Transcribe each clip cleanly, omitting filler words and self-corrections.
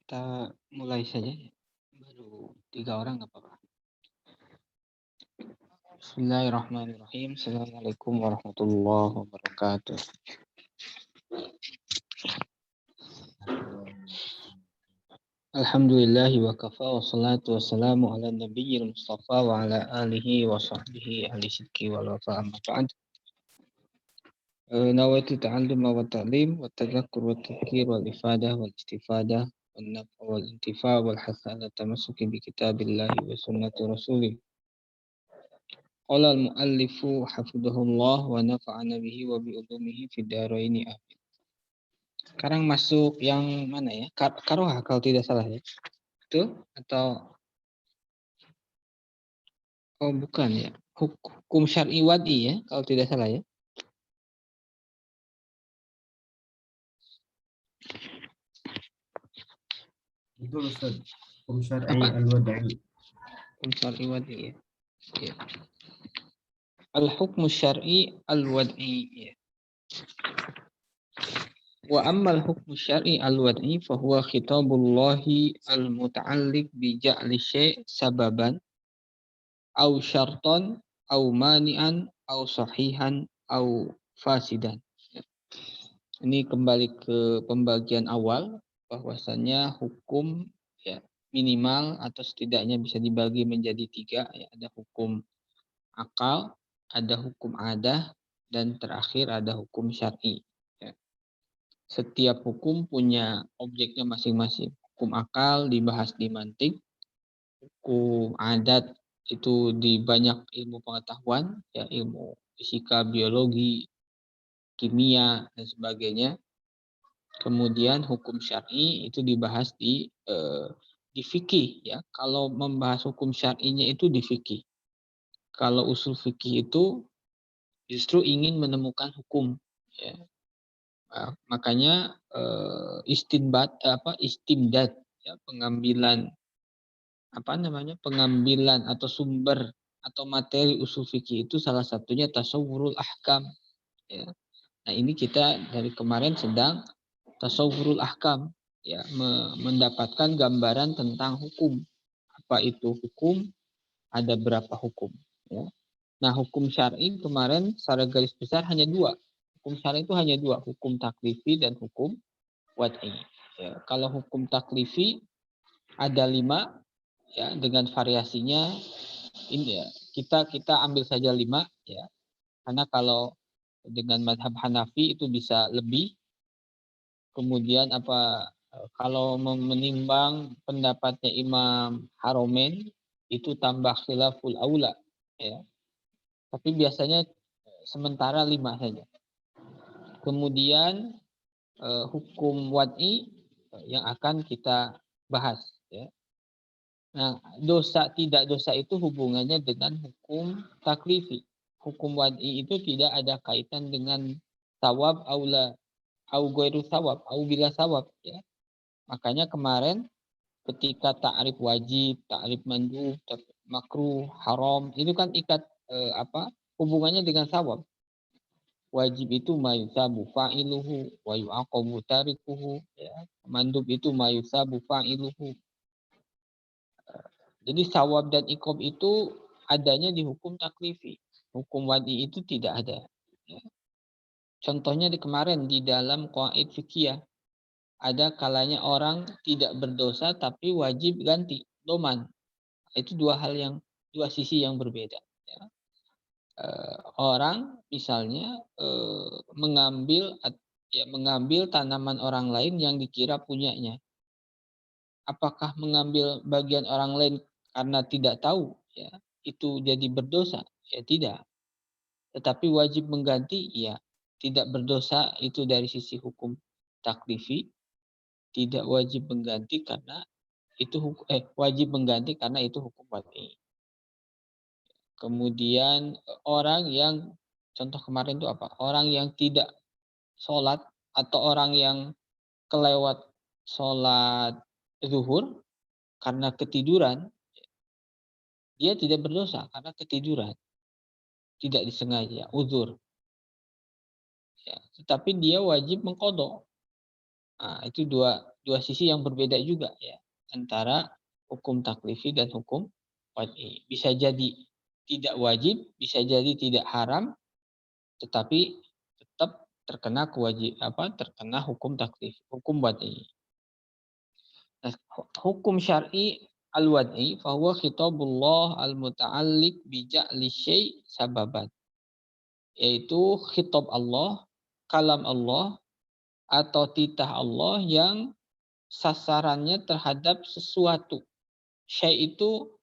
Kita mulai saja. Baru 3 orang nggak apa-apa. Bismillahirrahmanirrahim. Assalamualaikum warahmatullahi wabarakatuh. Alhamdulillahi wa kafa wa salatu wassalamu ala nabiyyil mustafa wa ala alihi wa sahbihi ahli sidqi wal wafa amma ba'd. Nawaitu ta'allum wa ta'lim wa tadhakkur wa tadhkir wal ifadah wal istifadah wal naf'a wal intifa' wal hasa ala tamassuki bi kitabillahi wa sunnati rasulih. Qala al-muallifu hafidhahullah wa nafa'ana bihi wa bi ulumihi fid dharaini amin. Sekarang masuk yang mana ya? Karoha kalau tidak salah ya. Betul atau Oh bukan ya. Hukum syar'i wad'i ya, kalau tidak salah ya. Betul Ustaz. Hukum syar'i Apa? al-wad'i. Hukum syar'i wad'i ya. Ya. Al-hukmu syar'i al-wad'i ya. Wa ammal hukmu syar'i al-wad'i fa huwa khitabullahi al-muta'alliq bi ja'li syai' sababan au syartan au mani'an au sahihan au fasidan. Ini kembali ke pembagian awal bahwasannya hukum ya minimal atau setidaknya bisa dibagi menjadi tiga ya, ada hukum akal, ada hukum adah, dan terakhir ada hukum syar'i. Ya. Setiap hukum punya objeknya masing-masing. Hukum akal dibahas di mantik, hukum adat itu di banyak ilmu pengetahuan, ya ilmu fisika, biologi, kimia dan sebagainya. Kemudian hukum syar'i itu dibahas di fikih ya. Kalau membahas hukum syar'inya itu di fikih. Kalau usul fikih itu justru ingin menemukan hukum ya. Makanya istimdad ya, pengambilan atau sumber atau materi usul fikih itu salah satunya tasawwurul ahkam ya. Nah, ini kita dari kemarin sedang tasawwurul ahkam ya, mendapatkan gambaran tentang hukum. Apa itu hukum? Ada berapa hukum ya. Nah, hukum syar'i kemarin secara garis besar hanya dua. Hukum syar'i itu hanya dua, hukum taklifi dan hukum wad'i. Ya, kalau hukum taklifi ada 5 ya dengan variasinya ini ya. Kita ambil saja 5 ya. Karena kalau dengan mazhab Hanafi itu bisa lebih. Kemudian kalau menimbang pendapatnya Imam Haromen itu tambah khilaful aula ya. Tapi biasanya sementara 5 saja. Kemudian hukum wad'i yang akan kita bahas ya. Nah, dosa tidak dosa itu hubungannya dengan hukum taklifi. Hukum wad'i itu tidak ada kaitan dengan sawab aula au ghairu sawab au bila sawab ya. Makanya kemarin ketika ta'rif wajib, ta'rif mandub, makruh, haram itu kan hubungannya dengan sawab. Wajib itu mayusabu fa'iluhu wa yu'aqabu tarikuhu ya. Mandub itu mayusabu fa'iluhu. Jadi sawab dan iqab itu adanya di hukum taklifi. Hukum wadi itu tidak ada. Ya. Contohnya di kemarin di dalam qaid fikih ada kalanya orang tidak berdosa tapi wajib ganti doman. Itu dua sisi yang berbeda. Ya. Orang misalnya mengambil tanaman orang lain yang dikira punyanya. Apakah mengambil bagian orang lain karena tidak tahu ya itu jadi berdosa? Ya tidak. Tetapi wajib mengganti ya tidak berdosa itu dari sisi hukum taklifi, tidak wajib mengganti karena wajib mengganti karena itu hukum wad'i. Kemudian orang yang contoh kemarin itu apa? Orang yang tidak sholat atau orang yang kelewat sholat zuhur karena ketiduran, dia tidak berdosa karena ketiduran, tidak disengaja, uzur. Ya, tetapi dia wajib mengqadha. Nah, itu dua sisi yang berbeda juga ya antara hukum taklifi dan hukum wad'i. Bisa jadi tidak wajib, bisa jadi tidak haram, tetapi tetap terkena hukum taklif, hukum wad'i. Nah, hukum syar'i al-wad'i fa huwa khitabullah al-muta'alliq bi ja'li syai' sababan. Yaitu khitab Allah, kalam Allah atau titah Allah yang sasarannya terhadap sesuatu. Syai' itu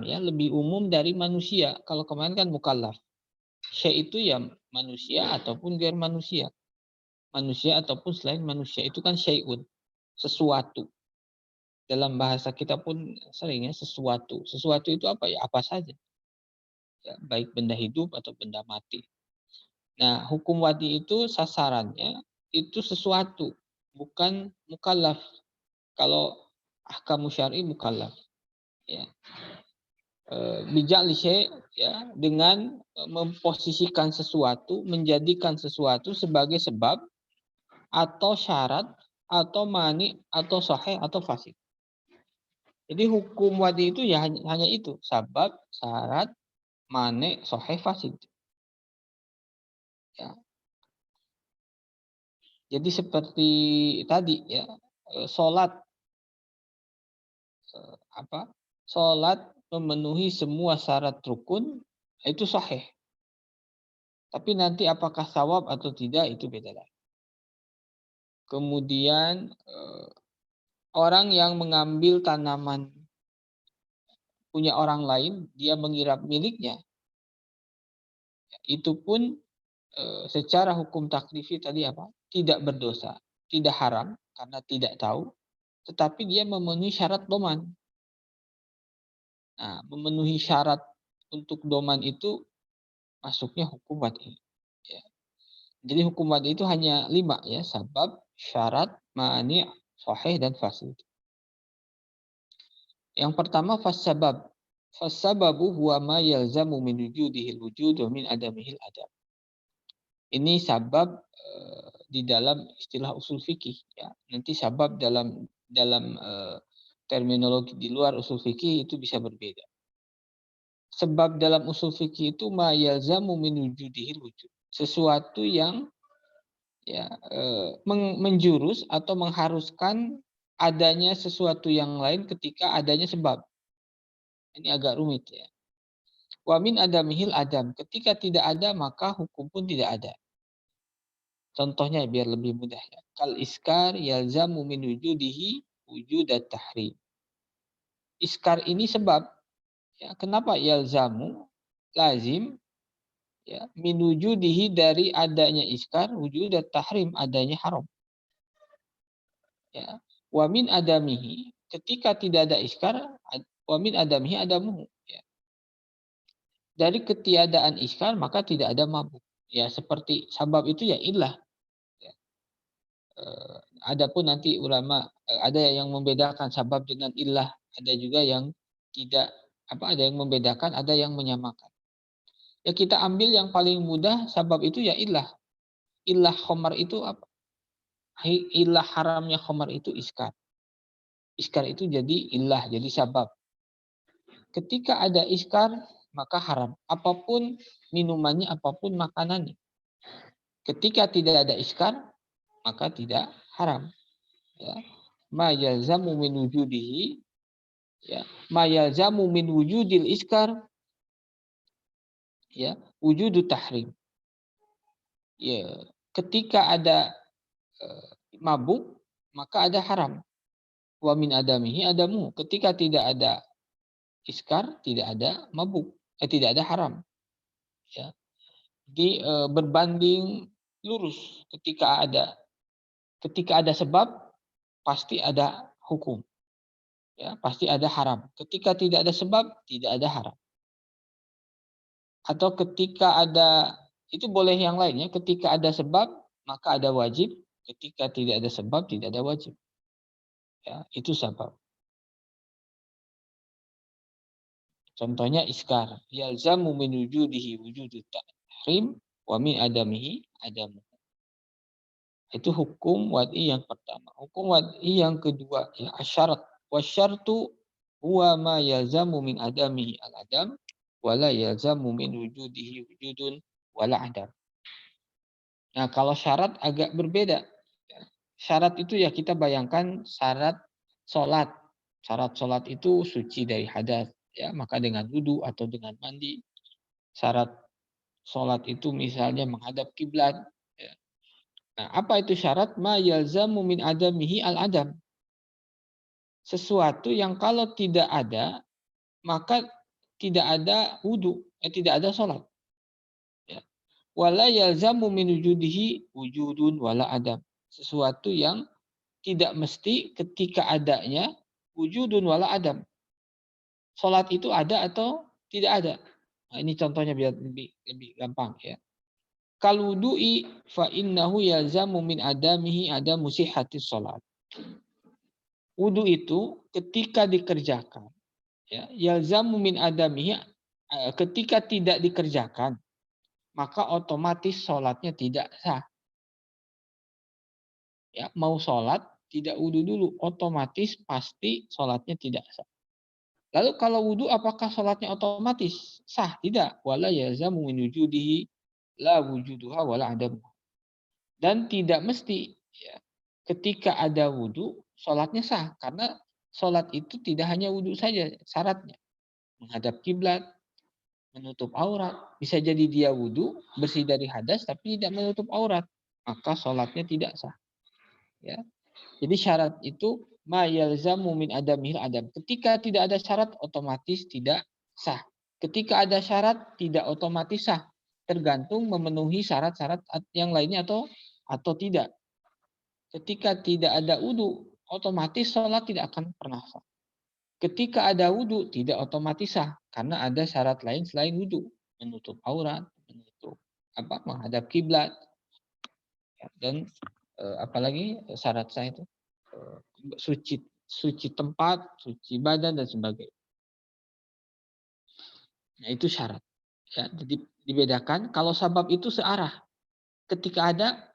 ya, lebih umum dari manusia. Kalau kemarin kan mukallaf. Syai' itu ya manusia ataupun ghair manusia. Manusia ataupun selain manusia itu kan syai'un, sesuatu. Dalam bahasa kita pun sering ya sesuatu. Sesuatu itu apa ya? Apa saja. ya, baik benda hidup atau benda mati. Nah, hukum wadi itu sasarannya itu sesuatu, bukan mukallaf. Kalau ahkamu syar'i mukallaf, ya. Bijak lisy, ya, dengan memposisikan sesuatu, menjadikan sesuatu sebagai sebab atau syarat atau mani atau sahih atau fasid. Jadi hukum wadi itu ya hanya itu, sabab, syarat, mani, sahih, fasid. Ya. Jadi seperti tadi ya, sholat apa? Sholat memenuhi semua syarat rukun itu sahih. Tapi nanti apakah sawab atau tidak itu beda lagi. Kemudian orang yang mengambil tanaman punya orang lain, dia mengira miliknya, itu pun secara hukum taklifi tadi apa? Tidak berdosa, tidak haram karena tidak tahu, tetapi dia memenuhi syarat doman. Nah, memenuhi syarat untuk doman itu masuknya hukum wadi. Ya. Jadi hukum wadi itu hanya 5 ya, sabab, syarat, mani, sahih dan fasid. Yang pertama fassabab. Fassababu huwa ma yalzamu min wujudihil wujud wa min adamihil adam. Ini sabab di dalam istilah usul fikih ya. Nanti sabab dalam terminologi di luar usul fikih itu bisa berbeda. Sebab dalam usul fikih itu ma yalzamu min wujudihil wujud. Sesuatu yang ya menjurus atau mengharuskan adanya sesuatu yang lain ketika adanya sebab. Ini agak rumit ya. Wa min adamihil adam. Ketika tidak ada maka hukum pun tidak ada. Contohnya biar lebih mudah ya. Kal iskar yalzamu min wujudihi wujudat tahrim. Iskar ini sebab ya, kenapa yalzamu lazim ya min wujudihi dari adanya iskar wujudat tahrim adanya haram. Ya. Wa min adamihi ketika tidak ada iskar wa min adamihi adamuhu ya. Dari ketiadaan iskar maka tidak ada mabuk. Ya seperti sabab itu ya illah. Ya. Adapun nanti ulama ada yang membedakan sabab dengan illah, ada juga yang tidak ada yang membedakan, ada yang menyamakan. Ya kita ambil yang paling mudah, sabab itu ya illah. Illah khamar itu apa? Illah haramnya khamar itu iskar. Iskar itu jadi illah, jadi sabab. Ketika ada iskar maka haram. Apapun minumannya, apapun makanannya. Ketika tidak ada iskar maka tidak haram. Ya. Ma yalzamu min wujudihi ya ma yalzamu min wujudil iskar ya wujudu tahrim. Ya, ketika ada mabuk maka ada haram. Wa min adamihi adamu. Ketika tidak ada iskar, tidak ada mabuk, tidak ada haram. Ya. Jadi berbanding lurus ketika ada sebab pasti ada hukum. Ya, pasti ada haram. Ketika tidak ada sebab, tidak ada haram. Atau ketika ada, itu boleh yang lainnya, ketika ada sebab, maka ada wajib. Ketika tidak ada sebab, tidak ada wajib. Ya, itu sebab. Contohnya iskar. Yalzamu min wujudihi wujudut tahrim wa min adamihi adamu. Itu hukum wad'i yang pertama. Hukum wad'i yang kedua, ya asyarat. Wasyartu huwa ma yalzamu min adamihi al-adam wala yalzamu min wujudihi wujudun wala adam. Nah, kalau syarat agak berbeda. Syarat itu ya kita bayangkan syarat sholat. Syarat sholat itu suci dari hadas. Ya, maka dengan wudu atau dengan mandi. Syarat sholat itu misalnya menghadap kiblat. Ya. Nah, apa itu syarat? Ma yalzamu min adamihi al-adam. Sesuatu yang kalau tidak ada, maka tidak ada wudu, tidak ada sholat. Ya. Wala yalzamu min wujudihi wujudun wala adam. Sesuatu yang tidak mesti ketika adanya wujudun wala adam. Sholat itu ada atau tidak ada. Nah, ini contohnya biar lebih gampang ya. Kal wudu'i fa innahu yalzamu min adamihi adamu sihhatis shalat. Wudu itu ketika dikerjakan ya, yalzamu min adamihi ketika tidak dikerjakan maka otomatis sholatnya tidak sah. Ya, mau sholat tidak wudu dulu, otomatis pasti sholatnya tidak sah. Lalu kalau wudu apakah sholatnya otomatis sah? Tidak. Wala yalzamu min wujudihi la wujuduha wala adam. Dan tidak mesti ya, ketika ada wudu sholatnya sah karena sholat itu tidak hanya wudu saja syaratnya menghadap kiblat, menutup aurat. Bisa jadi dia wudu bersih dari hadas tapi tidak menutup aurat, maka sholatnya tidak sah. Ya. Jadi syarat itu ma yalzamu min adamil adam. Ketika tidak ada syarat otomatis tidak sah. Ketika ada syarat tidak otomatis sah. Tergantung memenuhi syarat-syarat yang lainnya atau tidak. Ketika tidak ada wudu, otomatis sholat tidak akan pernah sah. Ketika ada wudu, tidak otomatis sah. Karena ada syarat lain selain wudu. Menutup aurat, menghadap kiblat. Dan apalagi syarat sah itu suci tempat, suci badan dan sebagainya. Nah, itu syarat. Ya, jadi dibedakan kalau sabab itu searah. Ketika ada,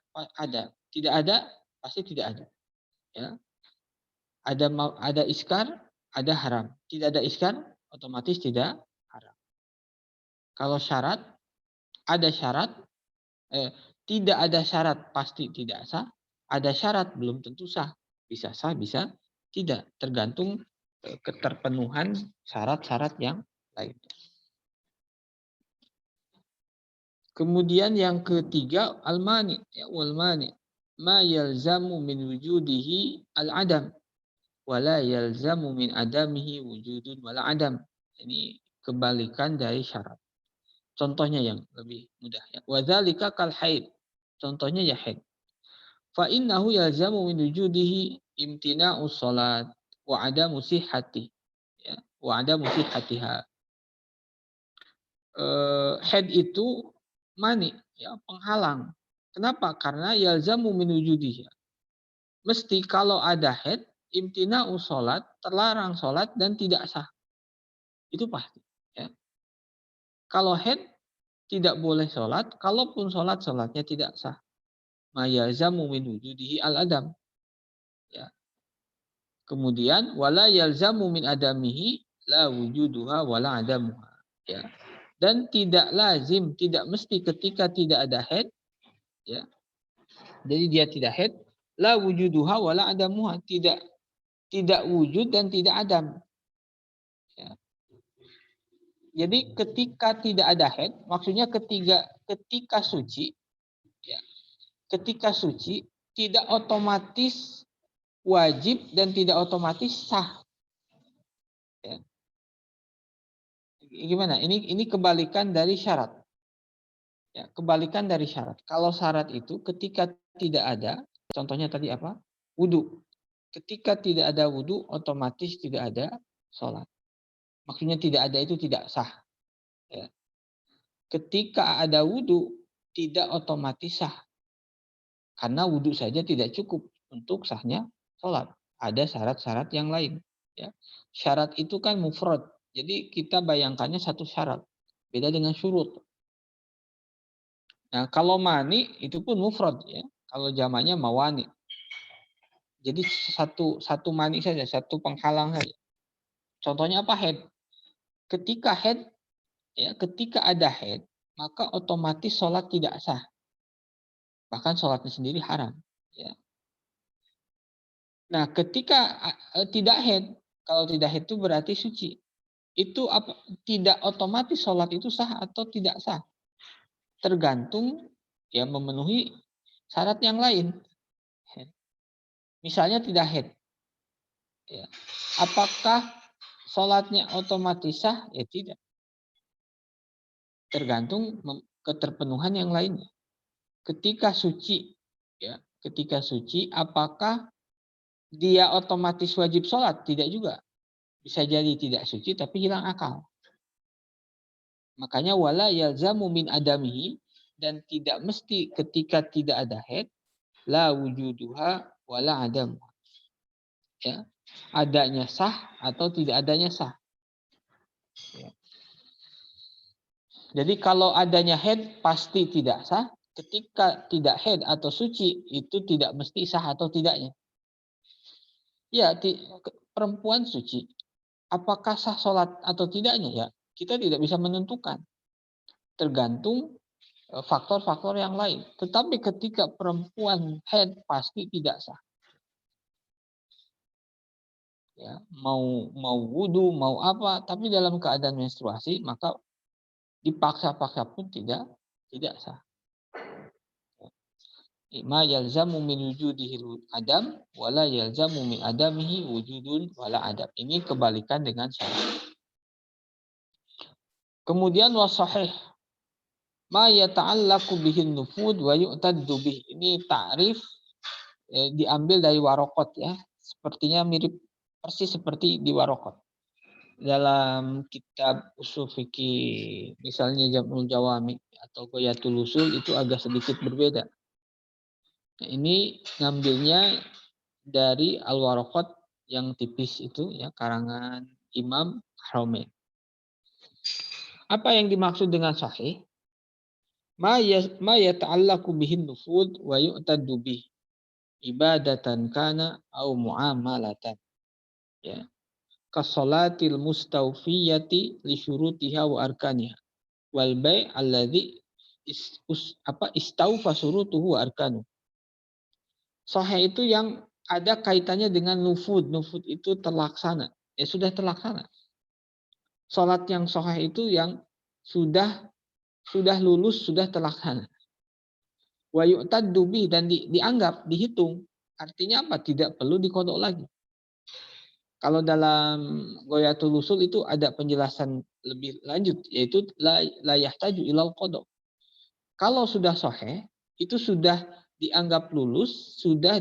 tidak ada pasti tidak ada. Ya. Ada iskar, ada haram. Tidak ada iskar, otomatis tidak haram. Kalau ada syarat, tidak ada syarat pasti tidak sah. Ada syarat belum tentu sah. Bisa sah, bisa tidak. Tergantung keterpenuhan syarat-syarat yang lain. Kemudian yang ketiga al-mani, ya wal-mani. Ma yalzamu min wujudihi al-adam wala yalzamu min adamihi wujudun wala adam. Ini kebalikan dari syarat. Contohnya yang lebih mudah ya. Wa dzalika kal haid. Contohnya ya haid. Fa innahu yalzamu min wujudihi imtina'us shalat wa adamu sihhati. Ya, wa adamu sihhatiha. Haid itu mani, ya, penghalang. Kenapa? Karena yalzamu min wujudihi. Mesti kalau ada haid, imtina'u sholat, terlarang sholat dan tidak sah. Itu pasti. Ya. Kalau haid, tidak boleh sholat, kalaupun sholatnya tidak sah. Ma yalzamu min wujudihi al-adam. Ya. Kemudian, wala yalzamu min adamihi la wujuduha wala adamuha. Ya. Dan tidak lazim, tidak mesti ketika tidak ada haid, ya. Jadi dia tidak haid, la wujuduha wala adamuha, tidak wujud dan tidak adam. Ya. Jadi ketika tidak ada haid, maksudnya ketika suci, ya, ketika suci tidak otomatis wajib dan tidak otomatis sah. Ya. Gimana? Ini kebalikan dari syarat. Ya, kebalikan dari syarat. Kalau syarat itu ketika tidak ada, contohnya tadi apa? Wudu. Ketika tidak ada wudu, otomatis tidak ada sholat. Maksudnya tidak ada itu tidak sah. Ya. Ketika ada wudu, tidak otomatis sah. Karena wudu saja tidak cukup untuk sahnya sholat. Ada syarat-syarat yang lain. Ya. Syarat itu kan mufrad. Jadi kita bayangkannya satu syarat. Beda dengan syurut. Nah, kalau mani itu pun mufrad. Ya. Kalau jamaknya mawani. Jadi satu mani saja, satu penghalang saja. Contohnya apa? Haid. Ketika haid, ya, ketika ada haid, maka otomatis sholat tidak sah. Bahkan sholatnya sendiri haram. Ya. Nah, ketika tidak haid, kalau tidak haid itu berarti suci. Itu apa? Tidak otomatis sholat itu sah atau tidak sah. Tergantung ya memenuhi syarat yang lain. Misalnya tidak haid. Ya. Apakah sholatnya otomatis sah? Ya tidak. Tergantung keterpenuhan yang lainnya. Ketika suci, ya, ketika suci, apakah dia otomatis wajib sholat? Tidak juga. Bisa jadi tidak suci tapi hilang akal. Makanya wala yalzamu min adamihi, dan tidak mesti ketika tidak ada haid la wujuduha wala adam. Ya. Adanya sah atau tidak adanya sah. Ya. Jadi kalau adanya haid pasti tidak sah, ketika tidak haid atau suci itu tidak mesti sah atau tidaknya. Ya, perempuan suci, apakah sah sholat atau tidaknya ya kita tidak bisa menentukan. Tergantung faktor-faktor yang lain. Tetapi ketika perempuan haid pasti tidak sah. Ya, mau wudu, mau apa, tapi dalam keadaan menstruasi maka dipaksa-paksa pun tidak sah. Ma yalzamu min wujudihi adam wala yalzamu min adamihi wujudun wala adam. Ini kebalikan dengan syarat. Kemudian wasahih ma yata'allaqu bihin nufud wa yu'taddu bih. Ini ta'rif diambil dari Waraqat ya. Sepertinya mirip persis seperti di Waraqat. Dalam kitab usul fikih misalnya Jam'ul Jawami atau Ghayatul Usul itu agak sedikit berbeda. Nah, ini ngambilnya dari Al-Waraqat yang tipis itu ya, karangan Imam Haramain. Apa yang dimaksud dengan sahih? Ma yata'allaqu bihin nufud wa yu'taddu bih ibadatan kana au muamalatan. Ya. Kasolatil mustawfiyati li syurutiha wa arkaniha wal bai' alladzi istaufa syurutuhu wa arkanu. Sahih itu yang ada kaitannya dengan nufud. Nufud itu terlaksana. Ya sudah terlaksana. Salat yang sahih itu yang sudah lulus, sudah terlaksana. Wa yu'taddu bi, dan dianggap, dihitung. Artinya apa? Tidak perlu dikodok lagi. Kalau dalam Ghayatul Usul itu ada penjelasan lebih lanjut, yaitu la yahtaju ilal qada. Kalau sudah sahih, itu sudah dianggap lulus, sudah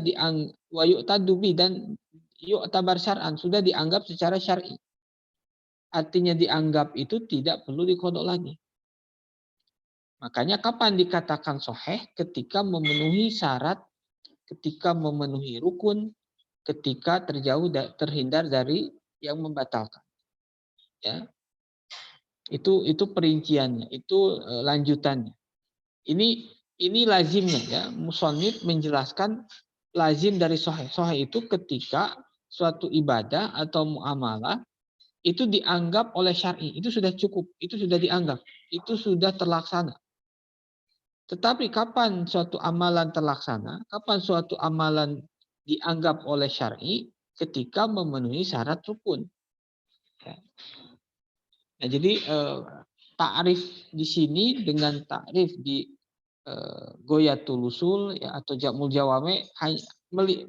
wa yu'tadu bi, dan yu'tabar syar'an, sudah dianggap secara syar'i. Artinya dianggap itu tidak perlu dikodok lagi. Makanya kapan dikatakan sahih? Ketika memenuhi syarat, ketika memenuhi rukun, ketika terhindar dari yang membatalkan. Ya. Itu perinciannya, itu lanjutannya. Ini lazimnya ya. Musannif menjelaskan lazim dari sahih. Sahih itu ketika suatu ibadah atau muamalah itu dianggap oleh syar'i, itu sudah cukup, itu sudah dianggap, itu sudah terlaksana. Tetapi kapan suatu amalan terlaksana? Kapan suatu amalan dianggap oleh syar'i? Ketika memenuhi syarat rukun. Nah, jadi ta'rif di sini dengan ta'rif di Ghayatul Usul ya, atau Jam'ul Jawami,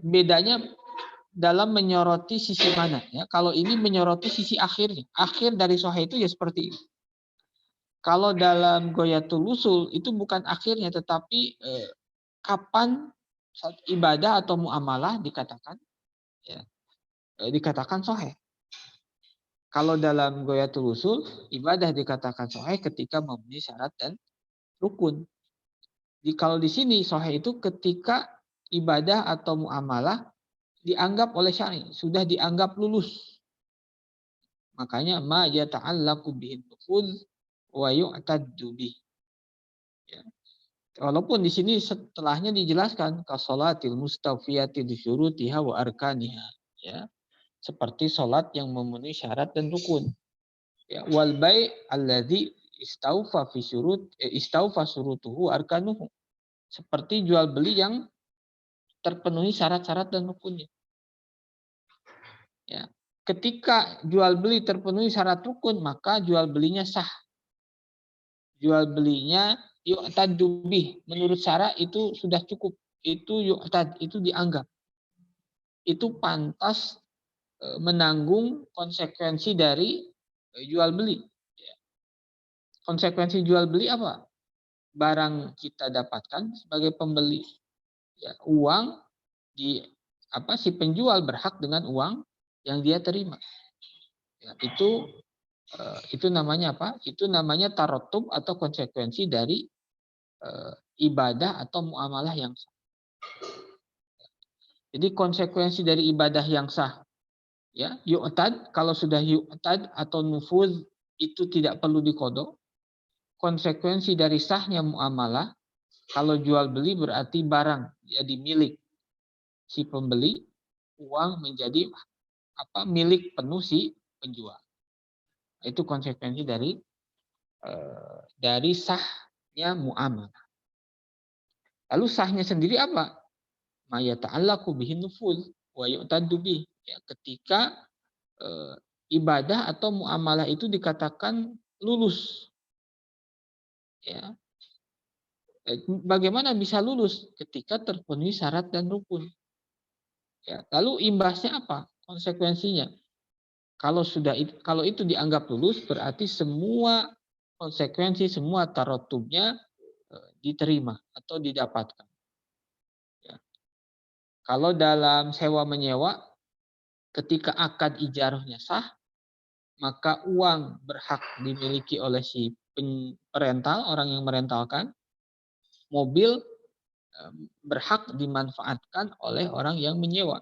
bedanya dalam menyoroti sisi mana ya. Kalau ini menyoroti sisi akhirnya. Akhir dari sahih itu ya seperti ini. Kalau dalam Ghayatul Usul itu bukan akhirnya, tetapi kapan ibadah atau muamalah dikatakan ya, dikatakan sahih. Kalau dalam Ghayatul Usul, ibadah dikatakan sahih ketika memenuhi syarat dan rukun. Kalau di sini sahih itu ketika ibadah atau muamalah dianggap oleh syar'i, sudah dianggap lulus. Makanya ma yata'allaqu bihin nufuz wa yu'taddu bih. Ya. Walaupun di sini setelahnya dijelaskan kasolatil mustawfiyati bisyurutiha wa arkaniha, ya. Seperti salat yang memenuhi syarat dan rukun. Ya, wal bai' alladzi istaufa fi istaufa syurutuhu arkanuhu. Seperti jual beli yang terpenuhi syarat-syarat dan rukunnya. Ya. Ketika jual beli terpenuhi syarat rukun, maka jual belinya sah. Jual belinya yu'taddu bih, menurut syara itu sudah cukup. Itu yu'tad, itu dianggap. Itu pantas menanggung konsekuensi dari jual beli. Konsekuensi jual beli apa? Barang kita dapatkan sebagai pembeli. Ya, uang si penjual berhak dengan uang yang dia terima. Ya, itu Itu namanya apa? Itu namanya tarotub atau konsekuensi dari ibadah atau muamalah yang sah. Jadi konsekuensi dari ibadah yang sah, ya, yu'tad, kalau sudah yu'tad atau nufuz itu tidak perlu dikodok. Konsekuensi dari sahnya muamalah, kalau jual beli berarti barang jadi milik si pembeli, uang menjadi milik penuh si penjual. Itu konsekuensi dari sahnya muamalah. Lalu sahnya sendiri apa? Ma yata'allaqu bihin nufuz wa yu'taddu bih. Ya, ketika ibadah atau muamalah itu dikatakan lulus. Ya. Bagaimana bisa lulus? Ketika terpenuhi syarat dan rukun. Ya. Lalu imbasnya apa? Konsekuensinya. Kalau itu dianggap lulus, berarti semua konsekuensi, semua tarotubnya diterima atau didapatkan. Ya. Kalau dalam sewa menyewa, ketika akad ijarahnya sah, maka uang berhak dimiliki oleh si perental, orang yang merentalkan. Mobil berhak dimanfaatkan oleh orang yang menyewa.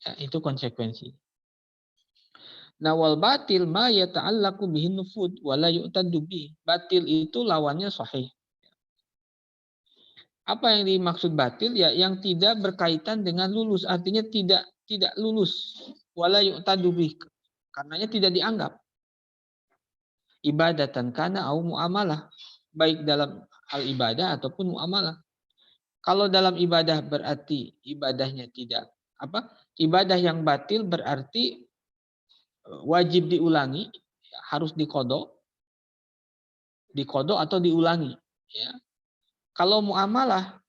Ya, itu konsekuensi. Nah, wal batil ma yata'allaqu bihin nufud wa la yu'taddu bih. Batil itu lawannya sahih. Apa yang dimaksud batil? Ya, yang tidak berkaitan dengan lulus, artinya tidak lulus. Wa la yu'taddu bih. Karenanya tidak dianggap. Ibadatan kana au muamalah, baik dalam hal ibadah ataupun muamalah. Kalau dalam ibadah berarti ibadahnya tidak ibadah yang batil berarti wajib diulangi, harus dikodok atau diulangi. Ya. Kalau muamalah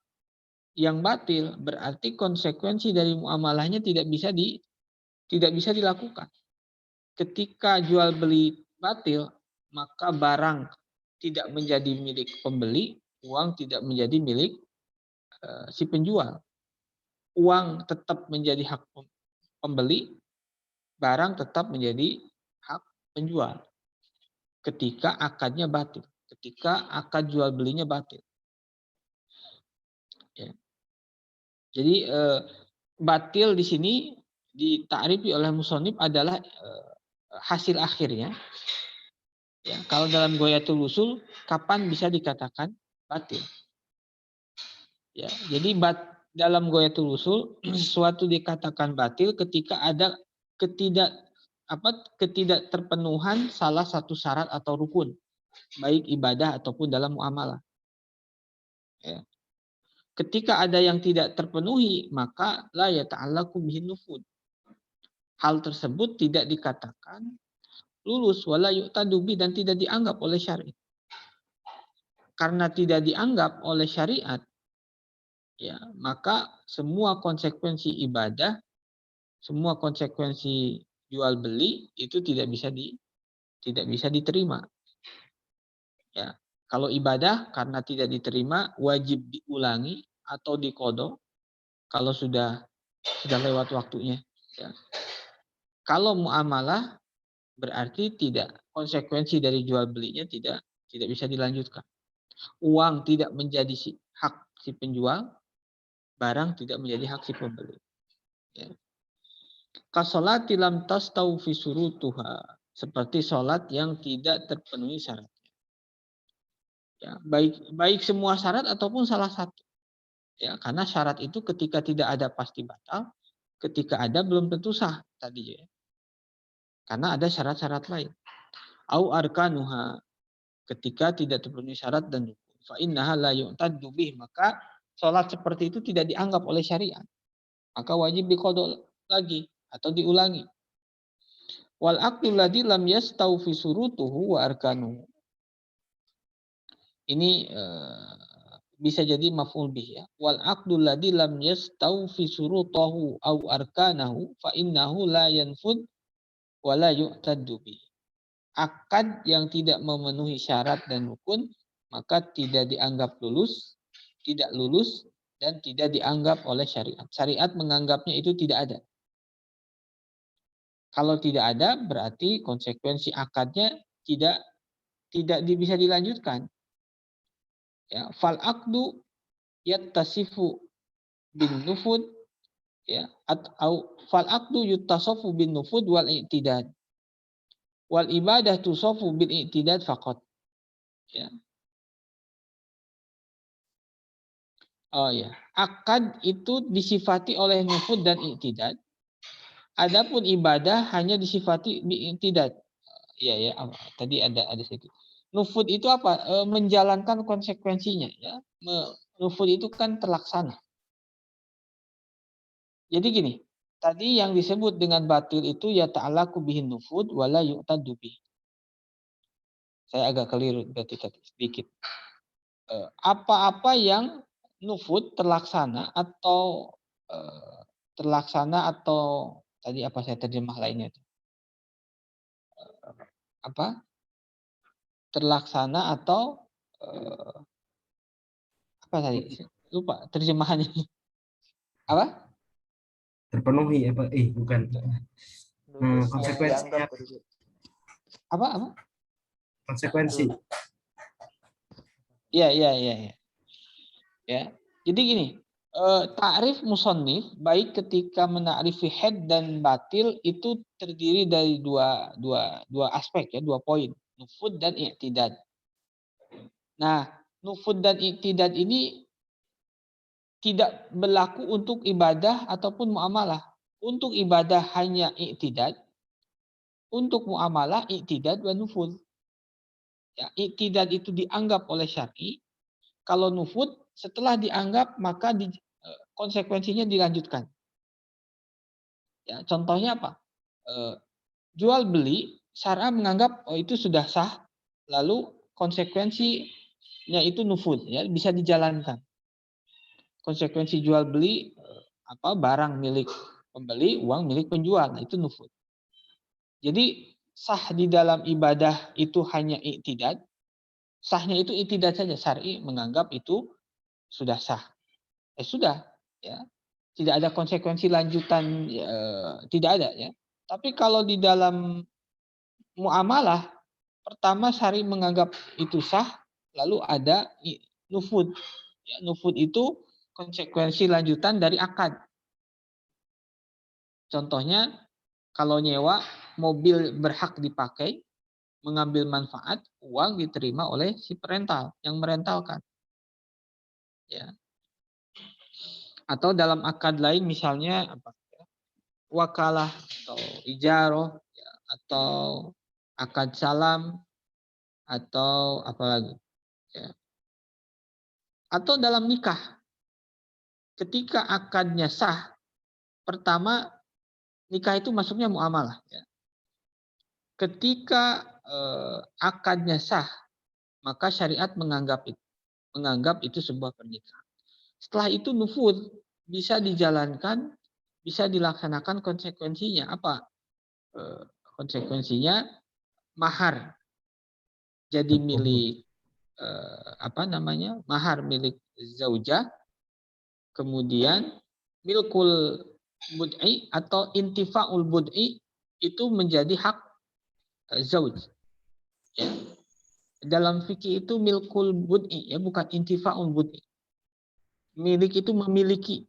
yang batil berarti konsekuensi dari muamalahnya tidak bisa dilakukan. Ketika jual beli batil, maka barang tidak menjadi milik pembeli, uang tidak menjadi milik si penjual. Uang tetap menjadi hak pembeli, barang tetap menjadi hak penjual. Ketika akadnya batil, ketika akad jual belinya batil. Ya. Jadi batil di sini dita'rifi oleh musonib adalah hasil akhirnya. Ya, kalau dalam Ghayatul Usul, kapan bisa dikatakan batil? Ya, jadi dalam Ghayatul Usul sesuatu dikatakan batil ketika ada ketidakterpenuhan salah satu syarat atau rukun, baik ibadah ataupun dalam muamalah. Ya. Ketika ada yang tidak terpenuhi, maka la yata'allaqu bihin nufud. Hal tersebut tidak dikatakan lulus wala yu'tadu bi dan tidak dianggap oleh syariat. Karena tidak dianggap oleh syariat, ya, maka semua konsekuensi ibadah, semua konsekuensi jual beli itu tidak bisa diterima. Ya. Kalau ibadah karena tidak diterima wajib diulangi atau diqodho kalau sudah lewat waktunya. Ya. Kalau muamalah berarti konsekuensi dari jual belinya tidak bisa dilanjutkan. Uang tidak menjadi hak si penjual, barang tidak menjadi hak si pembeli. Ya. Kasolati lam tastau fi surutuha, seperti sholat yang tidak terpenuhi syaratnya. Ya, baik semua syarat ataupun salah satu. Ya, karena syarat itu ketika tidak ada pasti batal, ketika ada belum tentu sah tadi ya. Karena ada syarat-syarat lain. Au arkanuha, ketika tidak terpenuhi syarat dan rukun. Fa innaha la yu'taddu bih, maka sholat seperti itu tidak dianggap oleh syariat. Maka wajib diqodho lagi atau diulangi. Wal aqdul ladzi lam yastau fi surutuhu wa arkanuhu. Ini bisa jadi maf'ul bih ya. Wal aqdul ladzi lam yastau fi surutahu au arkanahu fa innahu la yanfud wa la yu'taddu bih. Akad yang tidak memenuhi syarat dan rukun maka tidak dianggap lulus, tidak lulus dan tidak dianggap oleh syariat. Syariat menganggapnya itu tidak ada. Kalau tidak ada, berarti konsekuensi akadnya tidak bisa dilanjutkan. Ya, fal aqdu yattasifu bin nufud, ya, atau fal aqdu yuttasafu bin nufud wal i'tidad. Wal ibadah tusafu bil i'tidad faqat. Ya. Oh ya, akad itu disifati oleh nufud dan i'tidad. Adapun ibadah hanya disifati bi i'tidad. Iya ya, tadi ada sedikit. Nufud itu apa? Menjalankan konsekuensinya ya. Nufud itu kan terlaksana. Jadi gini, tadi yang disebut dengan batil itu ya ta'alaku bihin nufud wala yu'tadu bih. Saya agak keliru berarti tadi sedikit. Apa-apa yang nufud terlaksana atau tadi apa saya terjemah lainnya itu? Apa? Terlaksana atau apa tadi? Lupa terjemahannya. Apa? Terpenuhi apa? Bukan. Konsekuensinya. Apa? Konsekuensi. Iya. Ya. Jadi gini, ta'rif musannif baik ketika mena'rifi had dan batil itu terdiri dari dua aspek ya, 2 poin, nufud dan i'tidad. Nah, nufud dan i'tidad ini tidak berlaku untuk ibadah ataupun muamalah. Untuk ibadah hanya i'tidad, untuk muamalah i'tidad wa nufud. Ya, i'tidad itu dianggap oleh syar'i, kalau nufud setelah dianggap maka konsekuensinya dilanjutkan. Ya, contohnya apa? Jual beli syara menganggap itu sudah sah, lalu konsekuensinya itu nufud ya, bisa dijalankan. Konsekuensi jual beli barang milik pembeli, uang milik penjual, nah, itu nufud. Jadi sah di dalam ibadah itu hanya i'tidad. Sahnya itu i'tidad saja, syar'i menganggap itu sudah sah. Sudah ya. Tidak ada konsekuensi lanjutan, tidak ada ya. Tapi kalau di dalam muamalah, pertama syar'i menganggap itu sah, lalu ada nufud. Ya, nufud itu konsekuensi lanjutan dari akad. Contohnya kalau nyewa mobil berhak dipakai, mengambil manfaat, uang diterima oleh si perental yang merentalkan. Ya. Atau dalam akad lain misalnya wakalah atau ijaroh ya, atau akad salam atau apalagi ya. Atau dalam nikah ketika akadnya sah, pertama nikah itu masuknya muamalah ya. Ketika akadnya sah, maka syariat menganggap itu sebuah pernikahan. Setelah itu nufud, bisa dijalankan, bisa dilaksanakan konsekuensinya apa? Konsekuensinya mahar jadi milik mahar milik zaujah, kemudian milkul bud'i atau intifaul bud'i itu menjadi hak zauj. Ya. Dalam fikih itu milkul bud'i ya, bukan intifaul bud'i. Milik itu memiliki.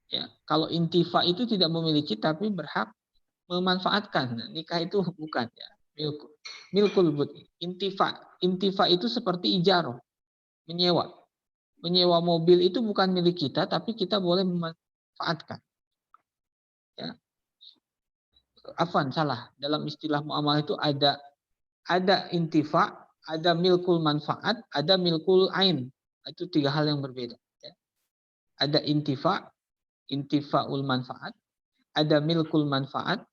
Ya, kalau intifa itu tidak memiliki tapi berhak memanfaatkan. Nah, nikah itu bukan ya. Milkul bud'i. Intifa itu seperti ijaroh, menyewa. Menyewa mobil itu bukan milik kita, tapi kita boleh memanfaatkan. Ya. Afwan, salah. Dalam istilah muamalah itu ada intifa, ada milkul manfaat, ada milkul ain. Itu 3 hal yang berbeda. Ya. Ada intifaul manfaat, ada milkul manfaat,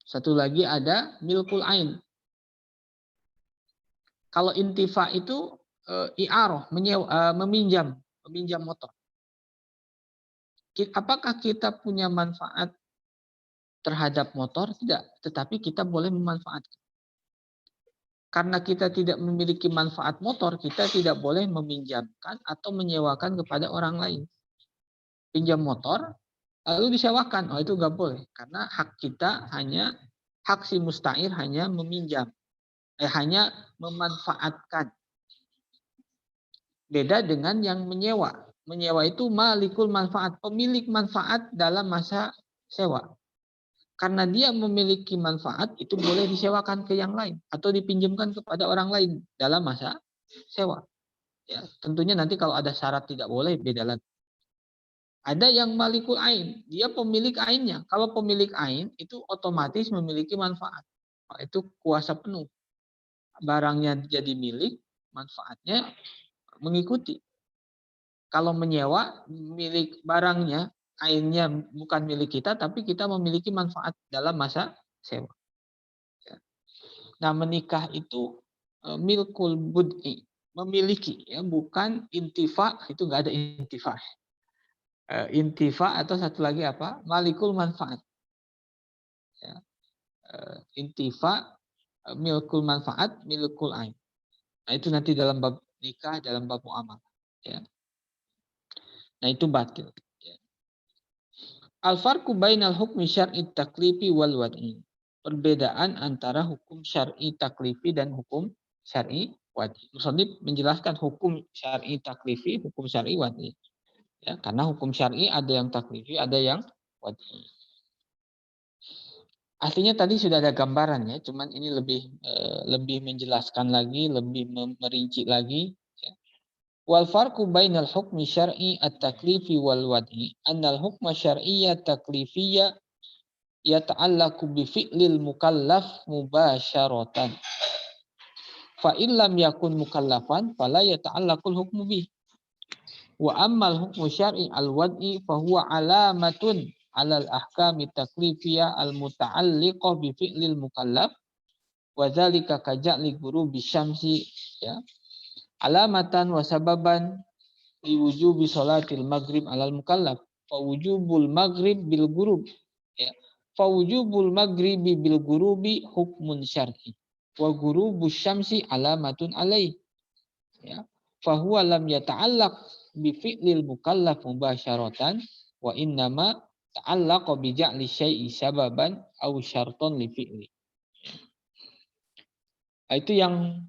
satu lagi ada milkul ain. Kalau intifa itu i'aroh, meminjam motor. Apakah kita punya manfaat terhadap motor? Tidak, tetapi kita boleh memanfaatkan. Karena kita tidak memiliki manfaat motor, kita tidak boleh meminjamkan atau menyewakan kepada orang lain. Pinjam motor, lalu disewakan. Oh, itu nggak boleh karena hak kita hanya hak si musta'ir hanya meminjam, hanya memanfaatkan. Beda dengan yang menyewa. Menyewa itu malikul manfaat, pemilik manfaat dalam masa sewa. Karena dia memiliki manfaat, itu boleh disewakan ke yang lain atau dipinjamkan kepada orang lain dalam masa sewa. Ya, tentunya nanti kalau ada syarat tidak boleh, beda lagi. Ada yang malikul ain, dia pemilik ainnya. Kalau pemilik ain itu otomatis memiliki manfaat. Itu kuasa penuh. Barangnya jadi milik, manfaatnya mengikuti. Kalau menyewa, milik barangnya, ainnya bukan milik kita, tapi kita memiliki manfaat dalam masa sewa. Nah, menikah itu milkul bud'i, memiliki, ya, bukan intifa, itu nggak ada intifa. Intifa atau satu lagi apa? Malikul manfaat. Ya. Intifa, milkul manfaat, milkul ain. Nah, itu nanti dalam bab nikah, dalam bab muamalah. Ya. Nah, itu batil. Ya. Al-farqu bainal hukmi syar'i taklifi wal wad'i. Perbedaan antara hukum syar'i taklifi dan hukum syar'i wad'i. Musannif menjelaskan hukum syar'i taklifi, hukum syar'i wad'i. Ya, karena hukum syar'i ada yang taklifi, ada yang wad'i. Aslinya tadi sudah ada gambarannya, cuman ini lebih menjelaskan lagi, lebih merinci lagi. Wal farqu bainal hukmi syar'i at-taklifi wal wad'i annal hukma syar'iyya taklifiyya yata'allaqu bi fi'lil mukallaf mubasyaratan. Fa in lam yakun mukallafan fala yata'allaqul hukmu bih. Wa ammal hukmu syar'i al-wad'i fa huwa alamatun 'alal ahkami taklifiyah al-muta'alliqah bi fi'lil mukallaf wa dzalika kaja'li ghurubi syamsi, ya. Alamatan wa sababan li wujubi sholatil maghrib 'alal mukallaf. Fa wujubul maghrib bil ghurub, ya. Fa wujubul maghribi bil ghurubi hukmun syar'i. Wa ghurubus syamsi alamatun 'alaihi, ya. Fa huwa lam yata'allaq bi fi'lil mukallaf mubasyaratan wa innama ta'allaqa bi ja'li syai'i sababan aw syarton li fi'li. Nah, itu yang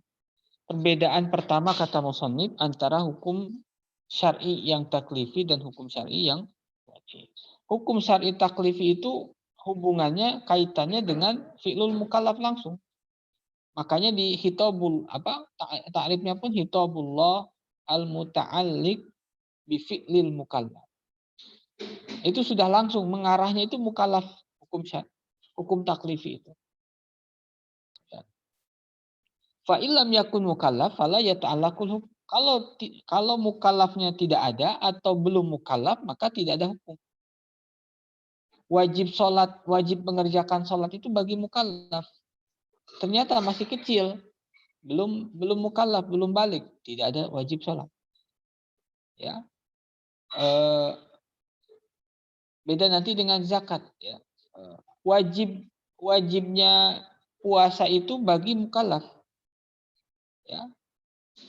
perbedaan pertama kata musannif antara hukum syar'i yang taklifi dan hukum syar'i yang wajib. Hukum syar'i taklifi itu hubungannya, kaitannya dengan fi'lul mukallaf langsung. Makanya di hitabul ta'rifnya pun hitabullah al-muta'alliq bi fi'lil mukallaf. Itu sudah langsung mengarahnya itu mukallaf, hukum taklifi itu. Fa illam yakun mukallaf fala yata'allaqul hukum. Kalau mukallafnya tidak ada atau belum mukallaf, maka tidak ada hukum. Wajib sholat, wajib mengerjakan sholat itu bagi mukallaf. Ternyata masih kecil, belum mukallaf, belum balik, tidak ada wajib sholat. Ya, beda nanti dengan zakat. Ya, wajibnya puasa itu bagi mukallaf. Ya,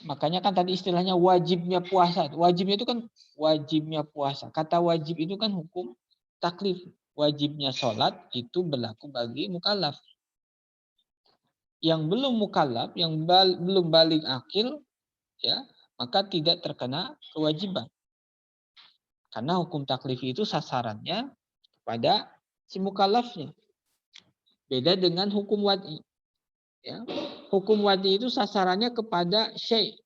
makanya kan tadi istilahnya wajibnya puasa. Wajibnya itu kan wajibnya puasa. Kata wajib itu kan hukum taklif. Wajibnya sholat itu berlaku bagi mukallaf. Yang belum mukallaf, yang belum balik akil, ya, maka tidak terkena kewajiban. Karena hukum taklif itu sasarannya pada si mukallafnya. Beda dengan hukum wad'i. Ya. Hukum wad'i itu sasarannya kepada syai'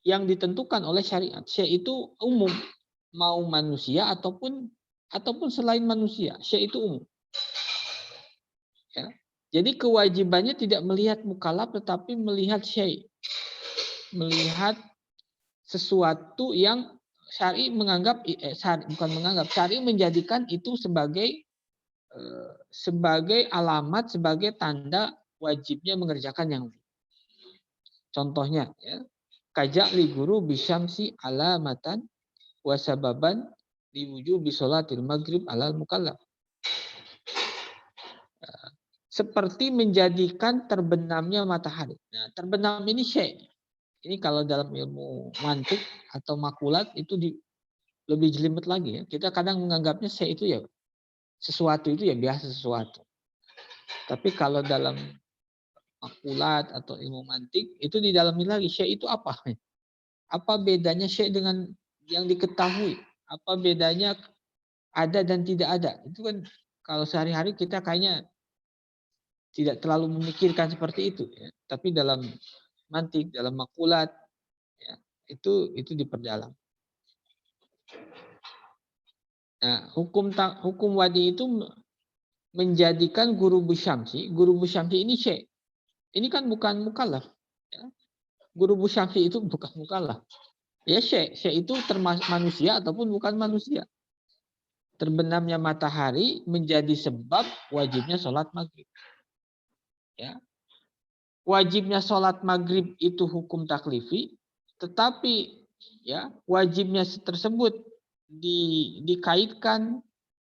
yang ditentukan oleh syariat. Syai' itu umum, mau manusia ataupun selain manusia. Syai' itu umum. Ya. Jadi kewajibannya tidak melihat mukallaf tetapi melihat syai'. Melihat sesuatu yang syar'i menganggap syar'i menjadikan itu sebagai alamat, sebagai tanda wajibnya mengerjakan yang lain. Contohnya, ya, kajak li guru bisyamsi alamatan wasababan diwujubi sholatil maghrib alal mukallaf. Seperti menjadikan terbenamnya matahari. Nah, terbenam ini syai'. Ini kalau dalam ilmu mantik atau makulat itu lebih jelimet lagi ya. Kita kadang menganggapnya syai' itu ya sesuatu itu ya biasa sesuatu. Tapi kalau dalam makulat atau ilmu mantik itu didalami lagi syai' itu apa? Apa bedanya syai' dengan yang diketahui? Apa bedanya ada dan tidak ada? Itu kan kalau sehari-hari kita kayaknya tidak terlalu memikirkan seperti itu ya. Tapi dalam mantik, dalam makulat ya, itu diperdalam. Nah, hukum wadi itu menjadikan guru Busyamsi ini syekh. Ini kan bukan mukallaf. Ya. Guru Busyamsi itu bukan mukallaf. Ya syekh itu termasuk manusia ataupun bukan manusia. Terbenamnya matahari menjadi sebab wajibnya sholat maghrib. Ya. Wajibnya sholat maghrib itu hukum taklifi, tetapi ya wajibnya tersebut dikaitkan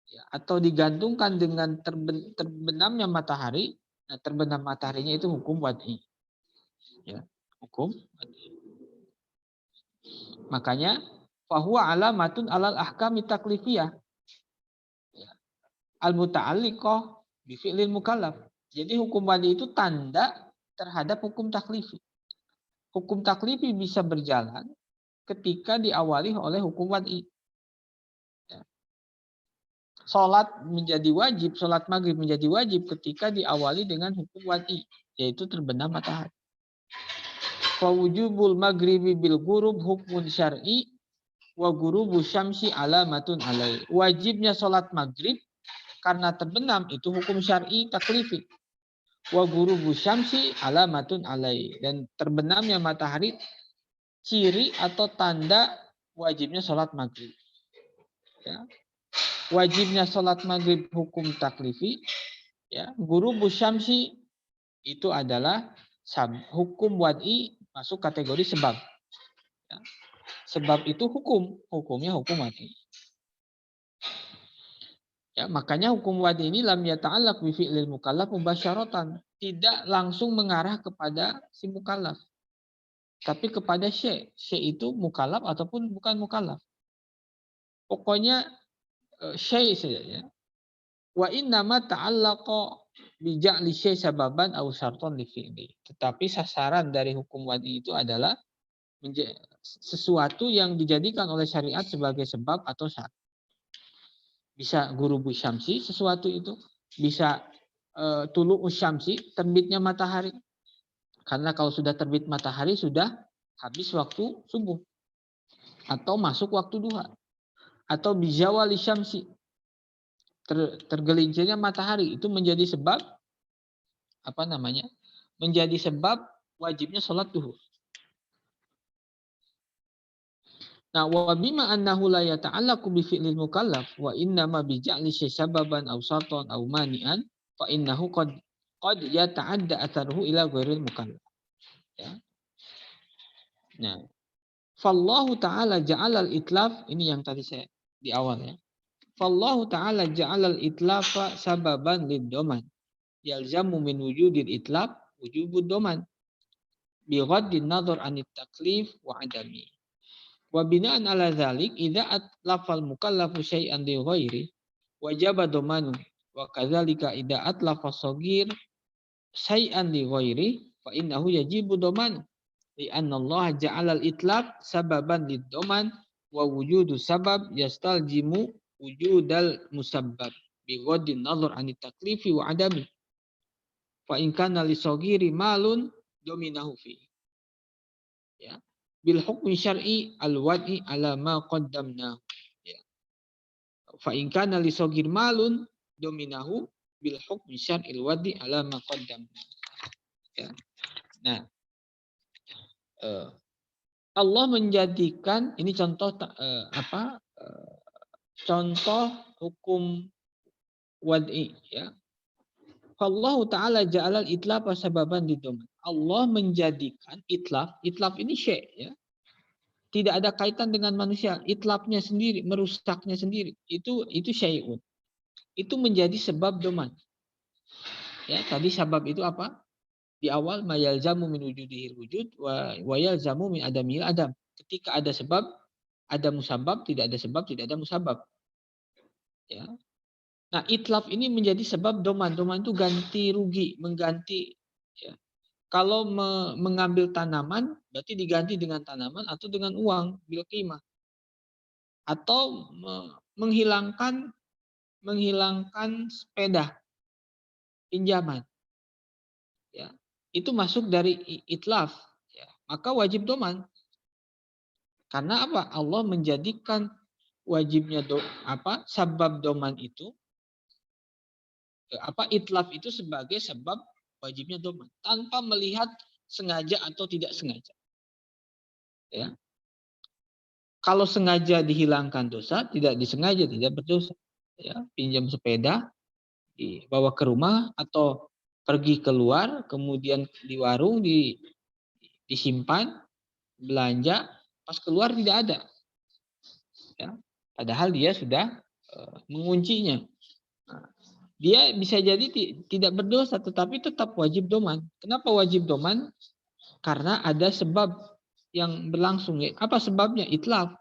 ya, atau digantungkan dengan terbenamnya matahari. Nah, terbenam mataharinya itu hukum wad'i. Ya, hukum wad'i. Makanya fahuwa alamatun alal ahkami taklifiyah. Ya. Al-muta'alliqah bi fi'lil mukallaf. Jadi hukum wad'i itu tanda terhadap hukum taklifi. Hukum taklifi bisa berjalan ketika diawali oleh hukum wad'i. Ya. Sholat menjadi wajib, sholat maghrib menjadi wajib ketika diawali dengan hukum wad'i, yaitu terbenam matahari. Fawujubul maghribi bil ghurub hukmun syar'i wa ghurubu syamsi alamatun alai. Wajibnya sholat maghrib karena terbenam itu hukum syar'i taklifi. Wa ghurubu syamsi alamatun alai. Dan terbenamnya matahari ciri atau tanda wajibnya sholat maghrib. Ya. Wajibnya sholat maghrib hukum taklifi. Ya. Ghurubu syamsi itu adalah hukum wad'i masuk kategori sebab. Ya. Sebab itu hukumnya hukum wad'i. Ya, makanya hukum wad'i ini lam yata'allaq bi fi'lil mukallaf mubasyaratan, tidak langsung mengarah kepada si mukallaf. Tapi kepada syekh. Syekh itu mukallaf ataupun bukan mukallaf. Pokoknya syekh saja ya. Wa innama ta'allaqa bi ja'li syekh sababan aw syartan li fi'li. Tetapi sasaran dari hukum wad'i itu adalah sesuatu yang dijadikan oleh syariat sebagai sebab atau syarat. Bisa guru syamsi sesuatu itu, bisa tulu usyamsi terbitnya matahari. Karena kalau sudah terbit matahari sudah habis waktu subuh atau masuk waktu duha. Atau bijawali syamsi tergelincirnya matahari itu menjadi sebab apa namanya? Menjadi sebab wajibnya sholat duhur. Nah, wa bima annahu la yata'allaqu bi fi'lil mukallaf wa innama bi ja'li sababan aw sartan aw mani'an fa innahu qad yata'adda atharuhu ila ghairil mukallaf. Ya. Nah, fallahu ta'ala ja'alal itlaf, ini yang tadi saya di awal ya. Fallahu ta'ala ja'alal itlafa sababan lid-doman. Yalzamu min wujudil itlaf wujubud doman. Bi ghaddin nadhar anit taklif wa adami. Wa bina'an ala dzalik idza atlafal mukallafu syai'an li ghairi wajaba domanu wa kadzalika idza atlafa shaghir syai'an li ghairi fa innahu yajibu domanu li anna Allah ja'ala al-itlaf sababan lid-doman wa wujudu sabab yastaljimu wujudal musabbab bi ghaddin nazar an taklifi wa adami fa in kana li shaghiri malun dominahu fi ya bil hukmi syar'i al-wad'i ala ma qaddamna ya. Fa in kana li shaghir malun dominahu bil hukmi syar'i al-wad'i ala ma qaddamna ya. Nah, Allah menjadikan ini contoh contoh hukum wad'i ya. Allah Ta'ala ja'alal itlaf sababan lidoman. Allah menjadikan itlaf ini syai' ya. Tidak ada kaitan dengan manusia. Itlafnya sendiri, merusaknya sendiri. Itu syai'un. Itu menjadi sebab doman. Ya, tadi sebab itu apa? Di awal mayalzamu min wujudihil wujud wa yalzamu min adamil adam. Ketika ada sebab Ada musabab, tidak ada sebab, tidak ada musabab. Ya. Nah, itlaf ini menjadi sebab doman. Doman itu ganti rugi, mengganti. Ya. Kalau mengambil tanaman, berarti diganti dengan tanaman atau dengan uang, bil qimah. Atau menghilangkan sepeda pinjaman. Ya. Itu masuk dari itlaf. Ya. Maka wajib doman. Karena apa? Allah menjadikan wajibnya sabab doman itu itlaf itu sebagai sebab wajibnya doman tanpa melihat sengaja atau tidak sengaja. Ya. Kalau sengaja dihilangkan dosa, tidak disengaja tidak berdosa. Ya, pinjam sepeda, dibawa ke rumah atau pergi keluar, kemudian di warung disimpan, belanja, pas keluar tidak ada. Ya. Padahal dia sudah menguncinya. Nah, dia bisa jadi tidak berdosa, tetapi tetap wajib doman. Kenapa wajib doman? Karena ada sebab yang berlangsung. Apa sebabnya? Itlaf.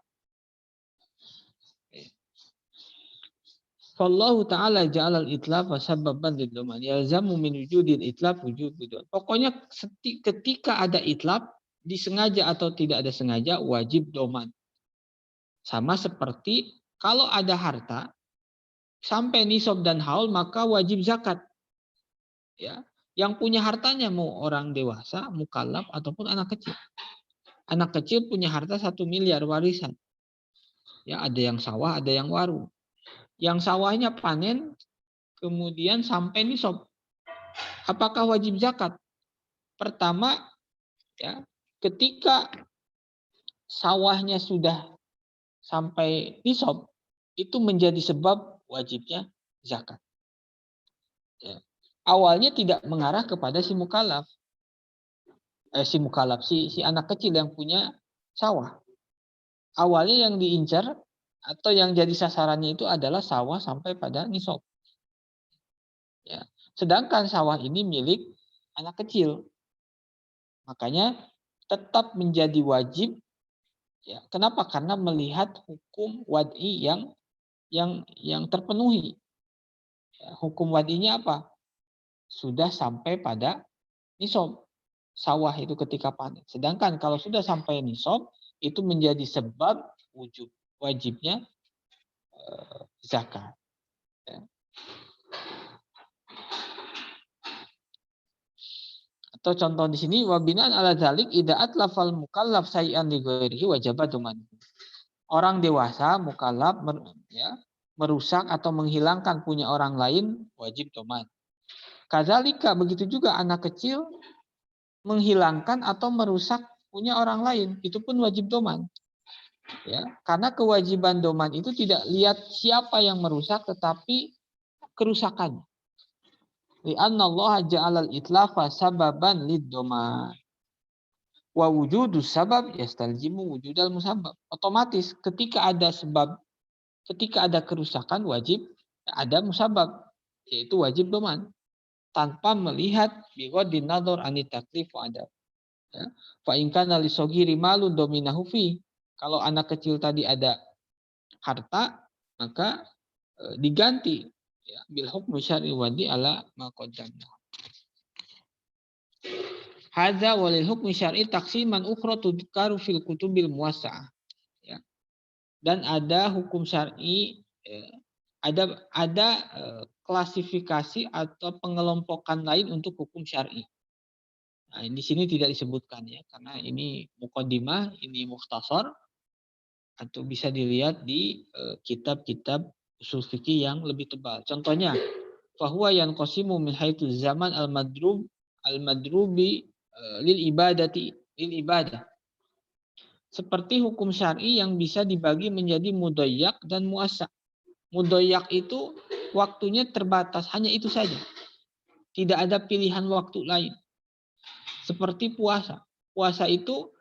Fallahu ta'ala ja'alal itlaf sababban liddoman. Yalzamu min wujudil itlaf wujud. Pokoknya ketika ada itlaf, disengaja atau tidak ada sengaja, wajib doman. Sama seperti kalau ada harta, sampai nisab dan haul, maka wajib zakat. Ya. Yang punya hartanya mau orang dewasa, mukallaf, ataupun anak kecil. Anak kecil punya harta 1 miliar warisan. Ya, ada yang sawah, ada yang warung. Yang sawahnya panen, kemudian sampai nisab. Apakah wajib zakat? Pertama, ya, ketika sawahnya sudah sampai nisab, itu menjadi sebab wajibnya zakat. Ya. Awalnya tidak mengarah kepada si mukallaf. Si anak kecil yang punya sawah. Awalnya yang diincar atau yang jadi sasarannya itu adalah sawah sampai pada nisab. Ya. Sedangkan sawah ini milik anak kecil. Makanya tetap menjadi wajib. Ya. Kenapa? Karena melihat hukum wad'i yang terpenuhi. Ya. Hukum wad'inya apa? Sudah sampai pada nisab. Sawah itu ketika panen. Sedangkan kalau sudah sampai nisab, itu menjadi sebab wajibnya zakat. Ya. Atau contoh di sini wabinaan ala dzalik idza atlafal mukallaf sayyan li ghairihi wajaba doman. Orang dewasa mukallaf merusak atau menghilangkan punya orang lain wajib doman. Kadzalika begitu juga anak kecil menghilangkan atau merusak punya orang lain, itu pun wajib doman. Ya, karena kewajiban doman itu tidak lihat siapa yang merusak, tetapi kerusakan. Li'anna Allah ja'alal itlafa sababan lid-doman. Wa wujudus sabab yastaljimu wujudal musabab. Otomatis ketika ada sebab, ketika ada kerusakan wajib ada musabab, yaitu wajib doman. Tanpa melihat bighadin nadhar anit taklif wa adab. Ya. Fa in kana li saghiri malun dominahu fi. Kalau anak kecil tadi ada harta, maka diganti ya, bil hukmi syar'i wadi ala ma qaddamna. Hadza walil hukmi syar'i taksiman ukhra tudkaru fil kutubil muwassa'ah. Ya. Dan ada hukum syar'i ada klasifikasi atau pengelompokan lain untuk hukum syar'i. Nah, di sini tidak disebutkan ya, karena ini muqaddimah, ini mukhtasar, atau bisa dilihat di kitab-kitab usul fikih yang lebih tebal. Contohnya, fahuwa yanqasimu min haitsu zaman al-madrubi lil ibadah. Seperti hukum syar'i yang bisa dibagi menjadi mudayyak dan muassak. Mudayyak itu waktunya terbatas, hanya itu saja. Tidak ada pilihan waktu lain. Seperti puasa. Puasa itu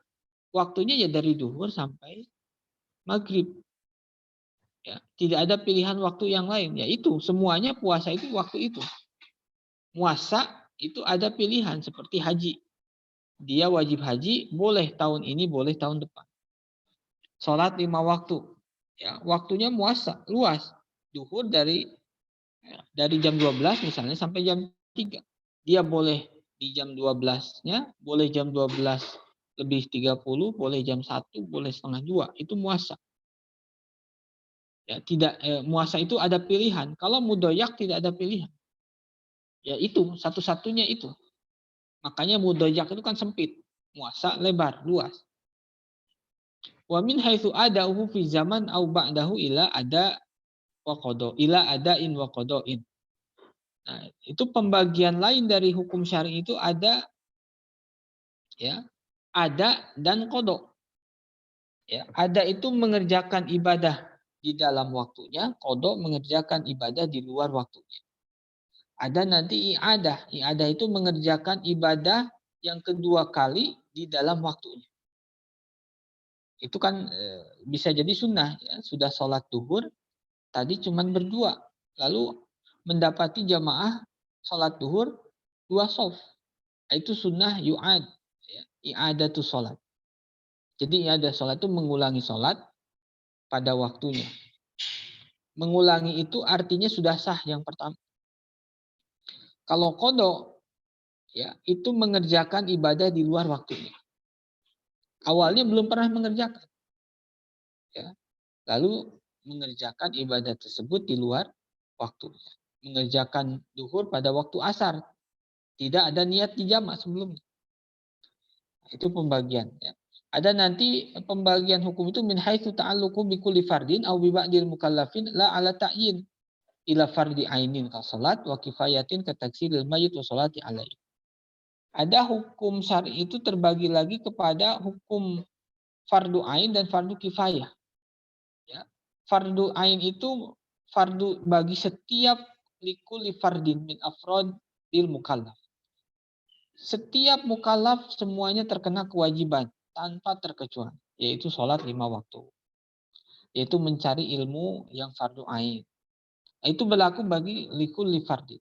waktunya ya dari duhur sampai maghrib. Ya, tidak ada pilihan waktu yang lain. Ya itu, semuanya puasa itu waktu itu. Muasa itu ada pilihan seperti haji. Dia wajib haji, boleh tahun ini, boleh tahun depan. sholat 5 waktu. Ya, waktunya luas. Duhur dari jam 12 misalnya sampai jam 3. Dia boleh di jam 12-nya, boleh jam 12 lebih 30, boleh jam 1, boleh setengah 2. Itu muasa. Ya, tidak muasa itu ada pilihan. Kalau mudoyak tidak ada pilihan. Ya itu, satu-satunya itu. Makanya mudoyak itu kan sempit. Muasa lebar, luas. Wa min haitsu adahu fi zaman au ba'dahu ila ada wa qada ila adain wa qadain. Nah, itu pembagian lain dari hukum syar'i itu ada ya, ada dan qada. Ya, ada itu mengerjakan ibadah di dalam waktunya, qada mengerjakan ibadah di luar waktunya. Ada nanti i'adah. I'adah itu mengerjakan ibadah yang kedua kali di dalam waktunya. Itu kan bisa jadi sunnah. Ya. Sudah sholat duhur, tadi cuma berdua. Lalu mendapati jamaah sholat duhur 2 shaf. Itu sunnah yu'ad. Ya. I'adatu sholat. Jadi i'adah sholat itu mengulangi sholat pada waktunya. Mengulangi itu artinya sudah sah yang pertama. Kalau qada ya, itu mengerjakan ibadah di luar waktunya. Awalnya belum pernah mengerjakan. Ya. Lalu mengerjakan ibadah tersebut di luar waktunya. Mengerjakan duhur pada waktu asar. Tidak ada niat di jamak sebelumnya. Itu pembagian. Ya. Ada nanti pembagian hukum itu min haitsu ta'alluqu bi kulli fardin aw bi ba'dil mukallafin la ala ta'yin ila fardi ainin ka salat wa kifayatin ka taksilil mayyit wa salati alaihi. Ada hukum syar'i itu terbagi lagi kepada hukum fardu ain dan fardu kifayah. Ya. Fardu ain itu fardu bagi setiap likulli fardin min afrodil mukallaf. Setiap mukallaf semuanya terkena kewajiban tanpa terkecuali, yaitu sholat 5 waktu. Yaitu mencari ilmu yang fardu ain. Itu berlaku bagi likulli fardin.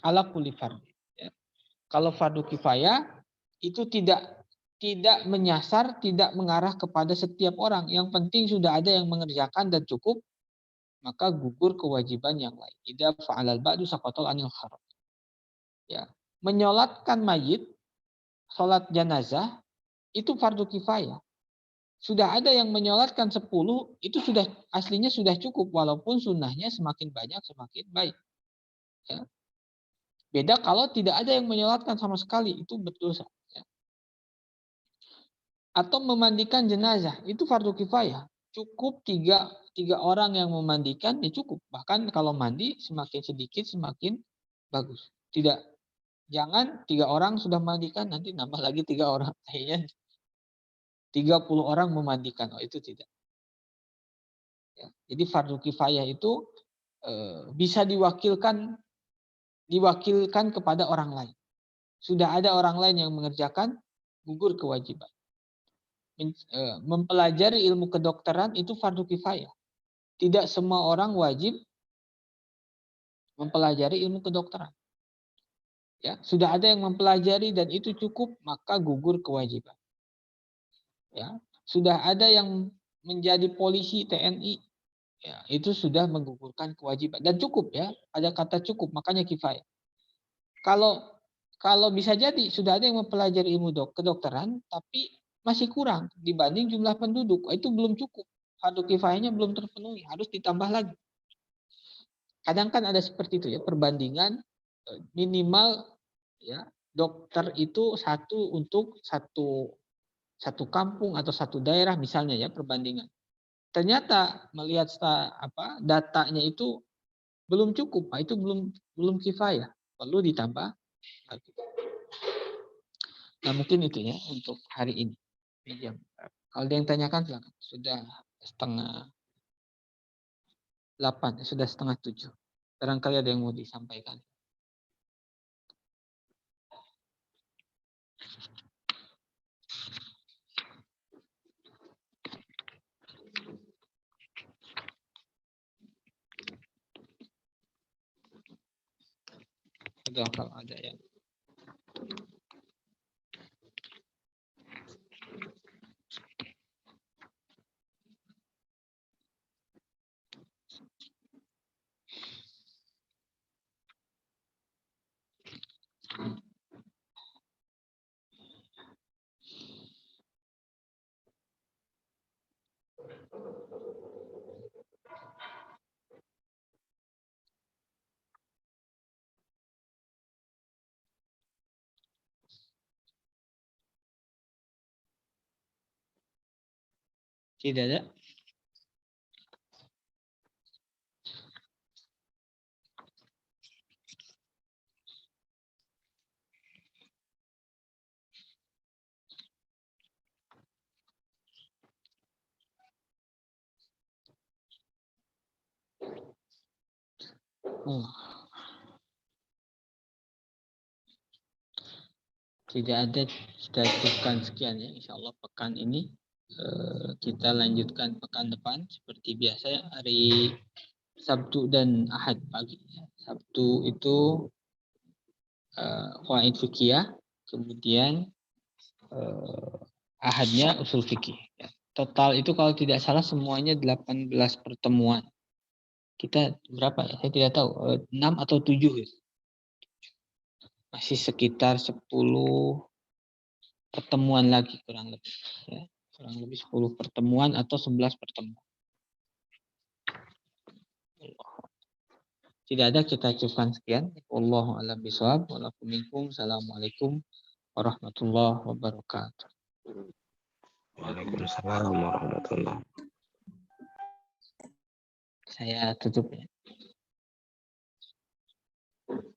Ala kulli fardin. Ya. Kalau fardu kifayah itu tidak menyasar, tidak mengarah kepada setiap orang. Yang penting sudah ada yang mengerjakan dan cukup, maka gugur kewajiban yang lain. Idza fa'alal ba'du saqatal anil kharaj. Ya. Menyolatkan mayit, sholat jenazah, itu fardu kifayah. Sudah ada yang menyolatkan 10, itu sudah aslinya sudah cukup. Walaupun sunnahnya semakin banyak, semakin baik. Ya. Beda kalau tidak ada yang menyolatkan sama sekali, itu berdosa. Ya. Atau memandikan jenazah, itu fardu kifayah. Cukup tiga orang yang memandikan, ya cukup. Bahkan kalau mandi semakin sedikit semakin bagus. Jangan 3 orang sudah memandikan, nanti nambah lagi 3 orang. Akhirnya 30 orang memandikan. Oh, itu tidak. Ya. Jadi fardu kifayah itu bisa diwakilkan kepada orang lain. Sudah ada orang lain yang mengerjakan, gugur kewajiban. Mempelajari ilmu kedokteran itu fardu kifayah. Tidak semua orang wajib mempelajari ilmu kedokteran. Ya, sudah ada yang mempelajari dan itu cukup, maka gugur kewajiban. Ya, sudah ada yang menjadi polisi TNI, ya, itu sudah menggugurkan kewajiban dan cukup ya. Ada kata cukup, makanya kifayah. Kalau bisa jadi sudah ada yang mempelajari ilmu kedokteran, tapi masih kurang dibanding jumlah penduduk, itu belum cukup. Fardu kifayahnya belum terpenuhi, harus ditambah lagi. Kadang kan ada seperti itu ya, perbandingan minimal ya dokter itu satu untuk satu kampung atau satu daerah misalnya ya, perbandingan. Ternyata melihat datanya itu belum cukup, itu belum kifayah, perlu ditambah lagi. Nah mungkin itu ya untuk hari ini. Kalau ada yang tanyakan silakan. Sudah 7:30, sudah 7:30. Barangkali ada yang mau disampaikan. Kalau ada yang Tidak ada. Oh, tidak ada. Kita cukupkan sekian ya. Insya Allah pekan ini kita lanjutkan pekan depan seperti biasa hari Sabtu dan Ahad pagi. Sabtu itu qawaid fikih, kemudian Ahadnya usul fikih. Ya. Total itu kalau tidak salah semuanya 18 pertemuan. Kita berapa ya? Saya tidak tahu. 6 atau 7 ya. Masih sekitar 10 pertemuan lagi kurang lebih. Ya. Kurang lebih 10 pertemuan atau 11 pertemuan. Tidak ada, kita cukupkan sekian. Wallahu a'lam bishawab. Assalamualaikum warahmatullahi wabarakatuh. Waalaikumsalam warahmatullahi. Saya tutup ya.